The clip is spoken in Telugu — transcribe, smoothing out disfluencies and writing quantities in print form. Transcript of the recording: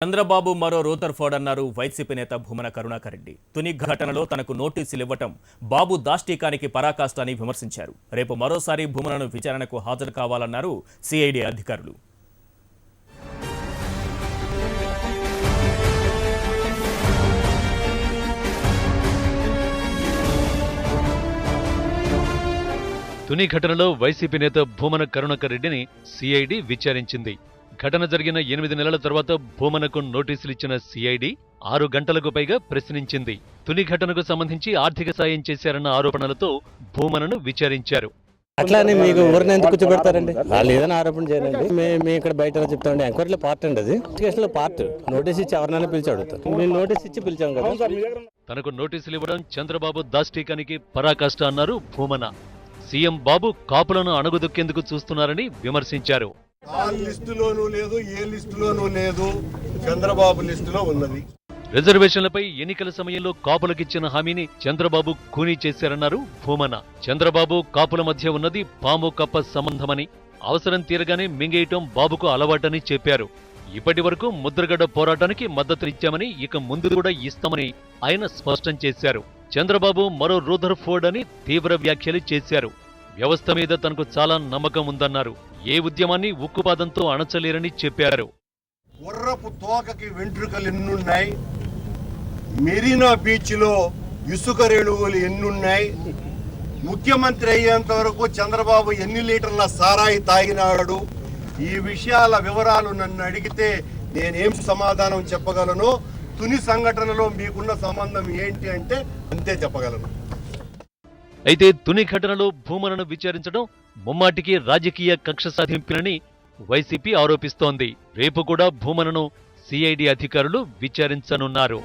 చంద్రబాబు మరో రూథర్ఫోర్డ్ అన్నారు వైసీపీ నేత భూమన కరుణాకర్ రెడ్డి. తుని ఘటనలో తనకు నోటీసులు ఇవ్వటం బాబు దాష్టీకానికి పరాకాష్ట అని విమర్శించారు. రేపు మరోసారి భూమనను విచారణకు హాజరు కావాలన్నారు సిఐడి అధికారులు. తుని ఘటనలో వైసీపీ నేత భూమన కరుణాకర్ రెడ్డిని సిఐడి విచారించింది. ఘటన జరిగిన 8 నెలల తర్వాత భూమనకు నోటీసులిచ్చిన సిఐడి 6 గంటలకు పైగా ప్రశ్నించింది. తుని ఘటనకు సంబంధించి ఆర్థిక సాయం చేశారన్న ఆరోపణలతో భూమనను విచారించారు. అట్లానే మీకు ఊరిని ఎందుకు కూర్చోబెడతారండి? వాళ్ళు ఏదైనా ఆరోపణ చేయాలండి. మేము ఇక్కడ బయట చెప్తామండి. ఎంక్వైరీలో పార్ట్ అండి, అది ఇన్వెస్టిగేషన్లో పార్ట్. నోటీస్ ఇచ్చి ఎవరినైనా పిలిచి అడుగుతారు. మేము నోటీస్ ఇచ్చి పిలిచాం కదా. తనకు నోటీసులు ఇవ్వడం చంద్రబాబు దాష్టీకానికి పరాకాష్ట అన్నారు భూమన. సీఎం బాబు కాపులను అణగుదొక్కేందుకు చూస్తున్నారని విమర్శించారు. ఆ లిస్టులోనూ లేదు, ఏ లిస్టులోనూ లేదు, చంద్రబాబు లిస్టులో ఉన్నది. రిజర్వేషన్లపై ఎన్నికల సమయంలో కాపులకిచ్చిన హామీని చంద్రబాబు ఖూనీ చేశారన్నారు భూమన. చంద్రబాబు కాపుల మధ్య ఉన్నది పాము కప్ప సంబంధమని, అవసరం తీరగానే మింగేయటం బాబుకు అలవాటని చెప్పారు. ఇప్పటి వరకు ముద్రగడ్డ పోరాటానికి మద్దతునిచ్చామని, ఇక ముందు కూడా ఇస్తామని ఆయన స్పష్టం చేశారు. చంద్రబాబు మరో రూథర్ఫోర్డ్ అని తీవ్ర వ్యాఖ్యలు చేశారు. వ్యవస్థ మీద తనకు చాలా నమ్మకం ఉందన్నారు. ఏ ఉద్యమాన్ని ఉక్కుపాదంతో అణచలేరని చెప్పారు. గుర్రపు తోకకి వెంట్రుకలు ఎన్నున్నాయి, మెరీనా బీచ్ లో ఇసుక రేణువులు ఎన్నున్నాయి, ముఖ్యమంత్రి అయ్యేంత వరకు చంద్రబాబు ఎన్ని లీటర్ల సారాయి తాగినాడు, ఈ విషయాల వివరాలు నన్ను అడిగితే నేనేం సమాధానం చెప్పగలను? తుని సంఘటనలో మీకున్న సంబంధం ఏంటి అంటే అంతే చెప్పగలను. అయితే తుని ఘటనలో భూమనను విచారించడం ముమ్మాటికి రాజకీయ కక్ష సాధింపునని వైసీపీ ఆరోపిస్తోంది. రేపు కూడా భూమనను సిఐడి అధికారులు విచారించనున్నారు.